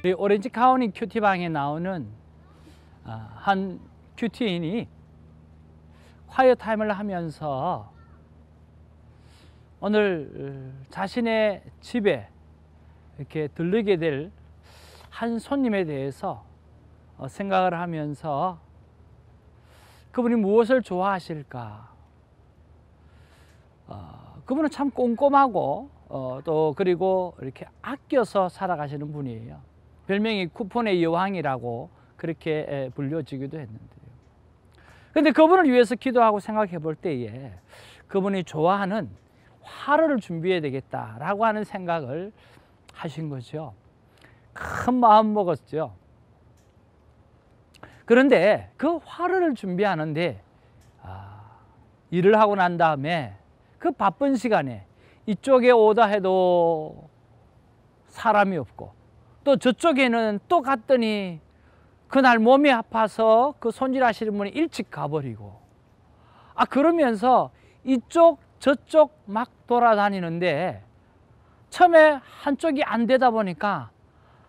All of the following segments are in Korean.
우리 오렌지 카운티 큐티방에 나오는 한 큐티인이 콰이어 타임을 하면서 오늘 자신의 집에 이렇게 들르게 될 한 손님에 대해서 생각을 하면서 그분이 무엇을 좋아하실까? 그분은 참 꼼꼼하고 또 그리고 이렇게 아껴서 살아가시는 분이에요. 별명이 쿠폰의 여왕이라고 그렇게 불려지기도 했는데요. 근데 그분을 위해서 기도하고 생각해 볼 때에 그분이 좋아하는 화로를 준비해야 되겠다라고 하는 생각을 하신 거죠. 큰 마음 먹었죠. 그런데 그 화로를 준비하는데 일을 하고 난 다음에 그 바쁜 시간에 이쪽에 오다 해도 사람이 없고 또 저쪽에는 또 갔더니 그날 몸이 아파서 그 손질하시는 분이 일찍 가버리고 그러면서 이쪽 저쪽 막 돌아다니는데 처음에 한쪽이 안 되다 보니까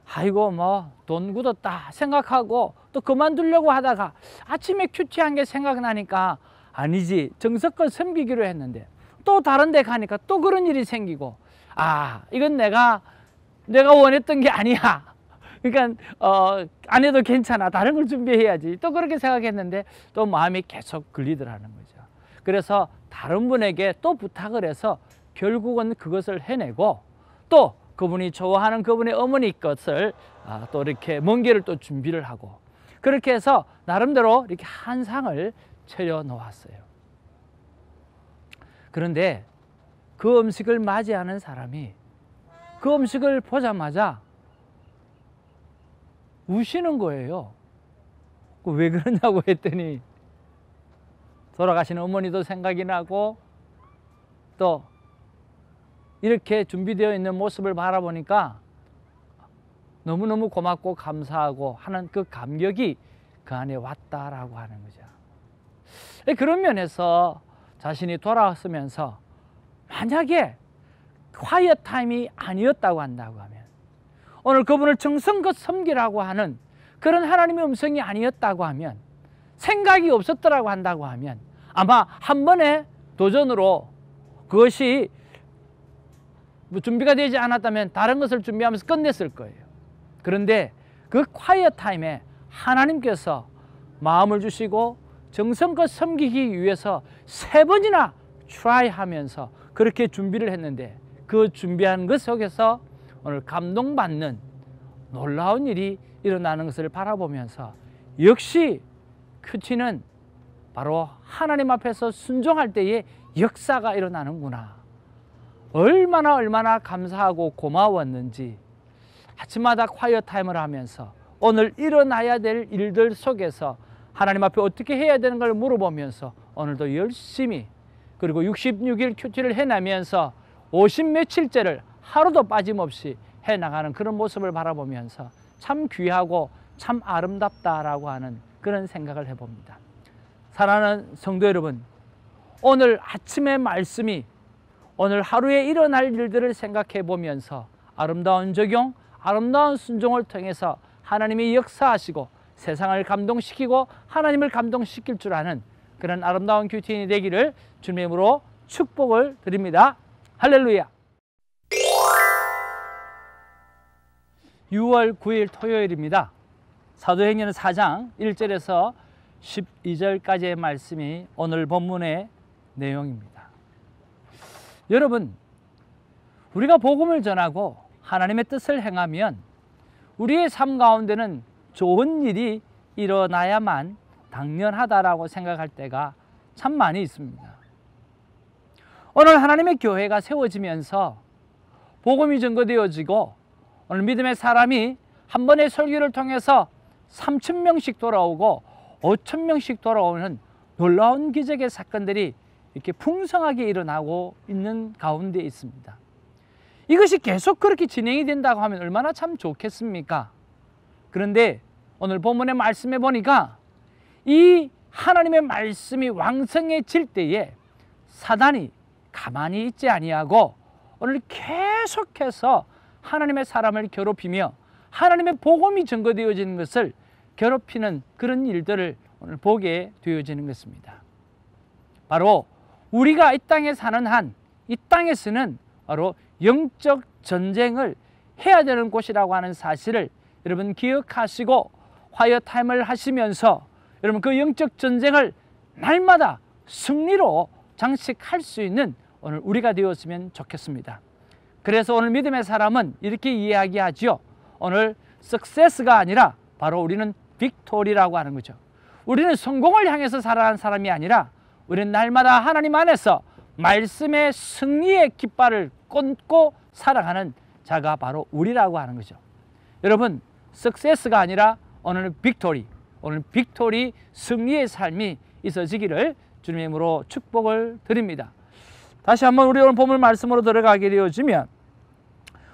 아이고 뭐 돈 굳었다 생각하고 또 그만두려고 하다가 아침에 큐티한 게 생각나니까 아니지 정성껏 섬기기로 했는데 또 다른 데 가니까 또 그런 일이 생기고 이건 내가 원했던 게 아니야. 그러니까 안 해도 괜찮아. 다른 걸 준비해야지. 또 그렇게 생각했는데 또 마음이 계속 걸리더라는 거죠. 그래서 다른 분에게 또 부탁을 해서 결국은 그것을 해내고 또 그분이 좋아하는 그분의 어머니 것을 또 이렇게 먼 길을 또 준비를 하고 그렇게 해서 나름대로 이렇게 한 상을 차려 놓았어요. 그런데 그 음식을 맞이하는 사람이 그 음식을 보자마자 우시는 거예요. 왜 그러냐고 했더니 돌아가신 어머니도 생각이 나고 또 이렇게 준비되어 있는 모습을 바라보니까 너무너무 고맙고 감사하고 하는 그 감격이 그 안에 왔다라고 하는 거죠. 그런 면에서 자신이 돌아왔으면서 만약에 콰이어 타임이 아니었다고 한다고 하면 오늘 그분을 정성껏 섬기라고 하는 그런 하나님의 음성이 아니었다고 하면 생각이 없었더라고 한다고 하면 아마 한 번의 도전으로 그것이 준비가 되지 않았다면 다른 것을 준비하면서 끝냈을 거예요. 그런데 그 콰이어 타임에 하나님께서 마음을 주시고 정성껏 섬기기 위해서 3번이나 트라이 하면서 그렇게 준비를 했는데 그 준비한 것 속에서 오늘 감동받는 놀라운 일이 일어나는 것을 바라보면서 역시 큐티는 바로 하나님 앞에서 순종할 때에 역사가 일어나는구나. 얼마나 감사하고 고마웠는지 아침마다 콰이어 타임을 하면서 오늘 일어나야 될 일들 속에서 하나님 앞에 어떻게 해야 되는 걸 물어보면서 오늘도 열심히 그리고 66일 큐티를 해나면서 50며칠째를 하루도 빠짐없이 해나가는 그런 모습을 바라보면서 참 귀하고 참 아름답다라고 하는 그런 생각을 해봅니다. 사랑하는 성도 여러분, 오늘 아침의 말씀이 오늘 하루에 일어날 일들을 생각해 보면서 아름다운 적용, 아름다운 순종을 통해서 하나님이 역사하시고 세상을 감동시키고 하나님을 감동시킬 줄 아는 그런 아름다운 큐티인이 되기를 주님의 이름으로 축복을 드립니다. 할렐루야. 6월 9일 토요일입니다. 사도행전 4장 1절에서 12절까지의 말씀이 오늘 본문의 내용입니다. 여러분, 우리가 복음을 전하고 하나님의 뜻을 행하면 우리의 삶 가운데는 좋은 일이 일어나야만 당연하다라고 생각할 때가 참 많이 있습니다. 오늘 하나님의 교회가 세워지면서 복음이 전거되어지고 오늘 믿음의 사람이 한 번의 설교를 통해서 3,000명씩 돌아오고 5,000명씩 돌아오는 놀라운 기적의 사건들이 이렇게 풍성하게 일어나고 있는 가운데 있습니다. 이것이 계속 그렇게 진행이 된다고 하면 얼마나 참 좋겠습니까? 그런데 오늘 본문의 말씀에 보니까 이 하나님의 말씀이 왕성해질 때에 사단이 가만히 있지 아니하고 오늘 계속해서 하나님의 사람을 괴롭히며 하나님의 복음이 증거되어지는 것을 괴롭히는 그런 일들을 오늘 보게 되어지는 것입니다. 바로 우리가 이 땅에 사는 한 이 땅에서는 바로 영적 전쟁을 해야 되는 곳이라고 하는 사실을 여러분 기억하시고 화이어 타임을 하시면서 여러분 그 영적 전쟁을 날마다 승리로 장식할 수 있는 오늘 우리가 되었으면 좋겠습니다. 그래서 오늘 믿음의 사람은 이렇게 이야기하지요. 오늘 success가 아니라 바로 우리는 victory라고 하는 거죠. 우리는 성공을 향해서 살아가는 사람이 아니라 우리는 날마다 하나님 안에서 말씀의 승리의 깃발을 꽂고 살아가는 자가 바로 우리라고 하는 거죠. 여러분 success가 아니라 오늘 victory, 오늘 victory 승리의 삶이 있어지기를 주님의 이름으로 축복을 드립니다. 다시 한번 우리 오늘 본문 말씀으로 들어가게 되어지면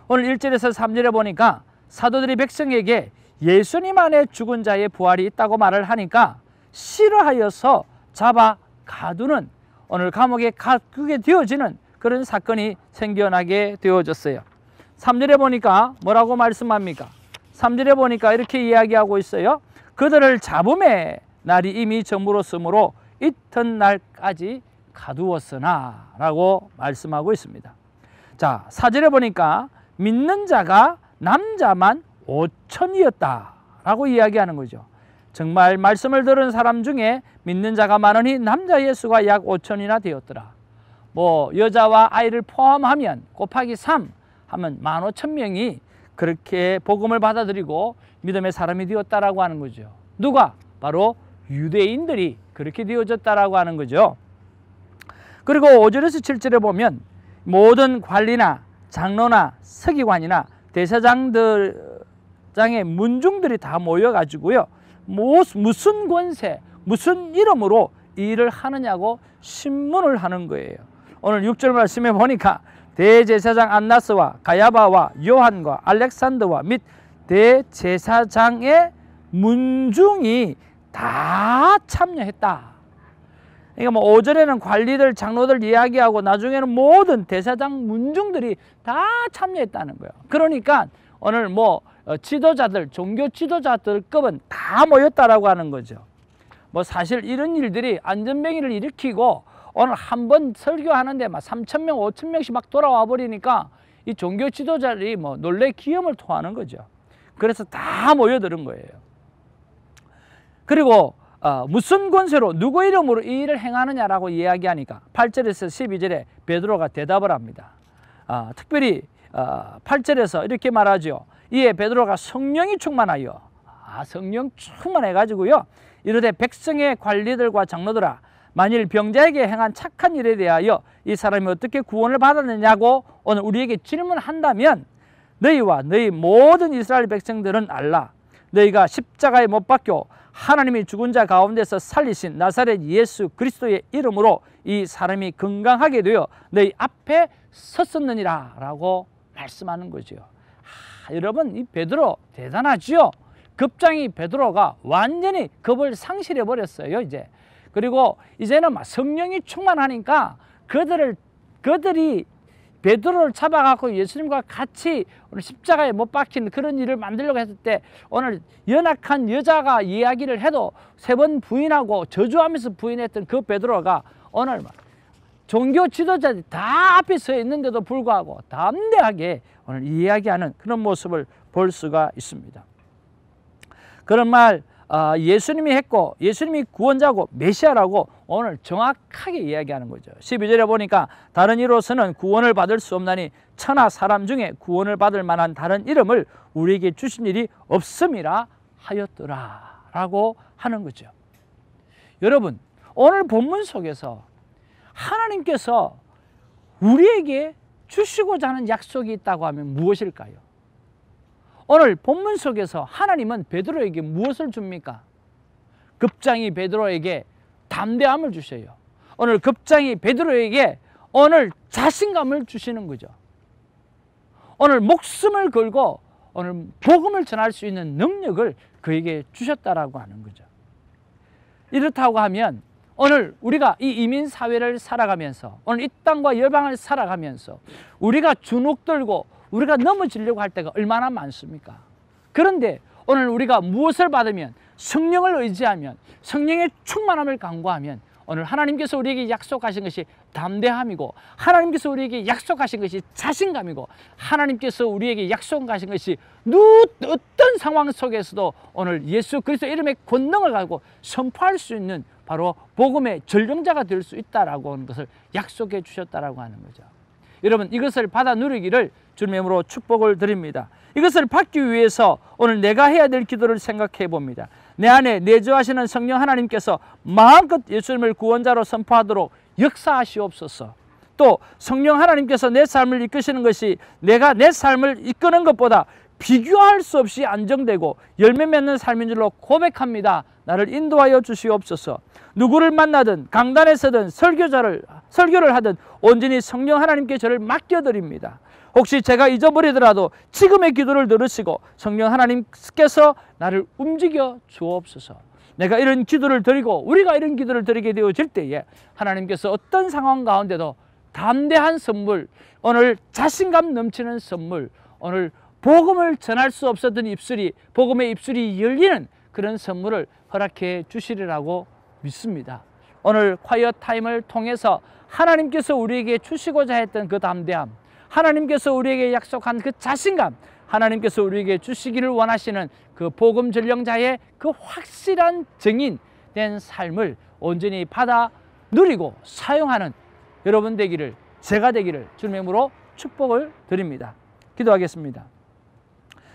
오늘 1절에서 3절에 보니까 사도들이 백성에게 예수님 안에 죽은 자의 부활이 있다고 말을 하니까 싫어하여서 잡아 가두는 오늘 감옥에 가두게 되어지는 그런 사건이 생겨나게 되어졌어요. 3절에 보니까 뭐라고 말씀합니까? 3절에 보니까 이렇게 이야기하고 있어요. 그들을 잡음의 날이 이미 저물었으므로 이튿날까지 가두었으나 라고 말씀하고 있습니다. 자, 4절에 보니까 믿는 자가 남자만 5천이었다 라고 이야기하는 거죠. 정말 말씀을 들은 사람 중에 믿는 자가 많으니 남자의 수가 약 5천이나 되었더라. 뭐 여자와 아이를 포함하면 곱하기 3 하면 15,000명이 그렇게 복음을 받아들이고 믿음의 사람이 되었다라고 하는 거죠. 누가? 바로 유대인들이 그렇게 되어졌다라고 하는 거죠. 그리고 5절에서 7절에 보면 모든 관리나 장로나 서기관이나 대사장의 문중들이 다 모여가지고요. 무슨 권세, 무슨 이름으로 이 일을 하느냐고 신문을 하는 거예요. 오늘 6절 말씀에 보니까 대제사장 안나스와 가야바와 요한과 알렉산더와 및 대제사장의 문중이 다 참여했다. 그러니까 뭐 5절에는 관리들, 장로들 이야기하고 나중에는 모든 대사장 문중들이 다 참여했다는 거예요. 그러니까 오늘 뭐 지도자들, 종교 지도자들급은 다 모였다라고 하는 거죠. 뭐 사실 이런 일들이 안전병기를 일으키고 오늘 한 번 설교하는데 막 3,000명, 5,000명씩 막 돌아와 버리니까 이 종교 지도자들이 뭐 놀래 기염을 토하는 거죠. 그래서 다 모여드는 거예요. 그리고 무슨 권세로 누구 이름으로 이 일을 행하느냐라고 이야기하니까 8절에서 12절에 베드로가 대답을 합니다. 특별히 8절에서 이렇게 말하죠. 이에 베드로가 성령이 충만하여 성령 충만해가지고요. 이르되 백성의 관리들과 장로들아 만일 병자에게 행한 착한 일에 대하여 이 사람이 어떻게 구원을 받았느냐고 오늘 우리에게 질문한다면 너희와 너희 모든 이스라엘 백성들은 알라. 너희가 십자가에 못 박혀 하나님이 죽은 자 가운데서 살리신 나사렛 예수 그리스도의 이름으로 이 사람이 건강하게 되어 너희 앞에 섰었느니라 라고 말씀하는 거죠. 여러분 이 베드로 대단하지요. 급장이 베드로가 완전히 겁을 상실해 버렸어요. 이제 그리고 이제는 막 성령이 충만하니까 그들이 베드로를 잡아갖고 예수님과 같이 오늘 십자가에 못 박힌 그런 일을 만들려고 했을 때 오늘 연약한 여자가 이야기를 해도 3번 부인하고 저주하면서 부인했던 그 베드로가 오늘 막 종교 지도자들이 다 앞에 서 있는데도 불구하고 담대하게 오늘 이야기하는 그런 모습을 볼 수가 있습니다. 그런 말 예수님이 했고 예수님이 구원자고 메시아라고 오늘 정확하게 이야기하는 거죠. 12절에 보니까 다른 이로서는 구원을 받을 수 없나니 천하 사람 중에 구원을 받을 만한 다른 이름을 우리에게 주신 일이 없음이라 하였더라 라고 하는 거죠. 여러분 오늘 본문 속에서 하나님께서 우리에게 주시고자 하는 약속이 있다고 하면 무엇일까요? 오늘 본문 속에서 하나님은 베드로에게 무엇을 줍니까? 급장이 베드로에게 담대함을 주셔요. 오늘 급장이 베드로에게 오늘 자신감을 주시는 거죠. 오늘 목숨을 걸고 오늘 복음을 전할 수 있는 능력을 그에게 주셨다라고 하는 거죠. 이렇다고 하면 오늘 우리가 이 이민 사회를 살아가면서 오늘 이 땅과 열방을 살아가면서 우리가 주눅 들고 우리가 넘어지려고 할 때가 얼마나 많습니까? 그런데 오늘 우리가 무엇을 받으면, 성령을 의지하면, 성령의 충만함을 간구하면 오늘 하나님께서 우리에게 약속하신 것이 담대함이고, 하나님께서 우리에게 약속하신 것이 자신감이고, 하나님께서 우리에게 약속하신 것이 어떤 상황 속에서도 오늘 예수 그리스도 이름의 권능을 가지고 선포할 수 있는 바로 복음의 전령자가 될 수 있다라고 하는 것을 약속해 주셨다라고 하는 거죠. 여러분, 이것을 받아 누리기를 주님의 이름으로 축복을 드립니다. 이것을 받기 위해서 오늘 내가 해야 될 기도를 생각해 봅니다. 내 안에 내주하시는 성령 하나님께서 마음껏 예수님을 구원자로 선포하도록 역사하시옵소서. 또 성령 하나님께서 내 삶을 이끄시는 것이 내가 내 삶을 이끄는 것보다 비교할 수 없이 안정되고 열매 맺는 삶인 줄로 고백합니다. 나를 인도하여 주시옵소서. 누구를 만나든 강단에서든 설교를 하든 온전히 성령 하나님께 저를 맡겨드립니다. 혹시 제가 잊어버리더라도 지금의 기도를 들으시고 성령 하나님께서 나를 움직여 주옵소서. 내가 이런 기도를 드리고 우리가 이런 기도를 드리게 되어질 때에 하나님께서 어떤 상황 가운데도 담대한 선물, 오늘 자신감 넘치는 선물, 오늘 복음을 전할 수 없었던 입술이, 복음의 입술이 열리는 그런 선물을 허락해 주시리라고 믿습니다. 오늘 콰이어 타임을 통해서 하나님께서 우리에게 주시고자 했던 그 담대함, 하나님께서 우리에게 약속한 그 자신감, 하나님께서 우리에게 주시기를 원하시는 그 복음 전령자의 그 확실한 증인된 삶을 온전히 받아 누리고 사용하는 여러분 되기를, 제가 되기를 주님의 이름으로 축복을 드립니다. 기도하겠습니다.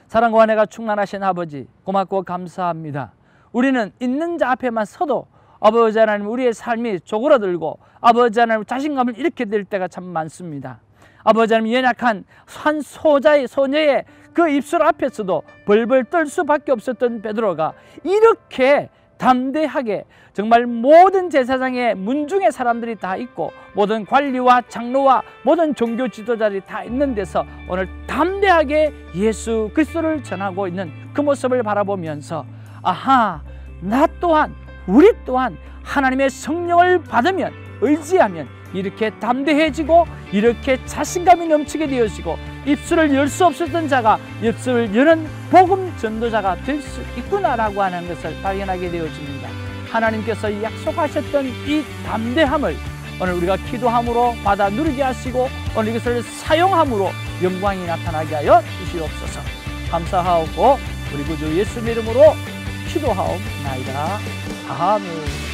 사랑과 은혜가 충만하신 아버지, 고맙고 감사합니다. 우리는 있는 자 앞에만 서도 아버지 하나님 우리의 삶이 쪼그라들고 아버지 하나님 자신감을 잃게 될 때가 참 많습니다. 아버지 하나님 연약한 한 소녀의 그 입술 앞에서도 벌벌 떨 수밖에 없었던 베드로가 이렇게 담대하게 정말 모든 제사장의 문중의 사람들이 다 있고 모든 관리와 장로와 모든 종교 지도자들이 다 있는 데서 오늘 담대하게 예수 그리스도를 전하고 있는 그 모습을 바라보면서 아하, 나 또한 우리 또한 하나님의 성령을 받으면, 의지하면 이렇게 담대해지고 이렇게 자신감이 넘치게 되어지고 입술을 열 수 없었던 자가 입술을 여는 복음 전도자가 될 수 있구나라고 하는 것을 발견하게 되어집니다. 하나님께서 약속하셨던 이 담대함을 오늘 우리가 기도함으로 받아 누리게 하시고 오늘 이것을 사용함으로 영광이 나타나게 하여 주시옵소서. 감사하옵고 우리 구주 예수 이름으로 기도하옵나이다. 아멘.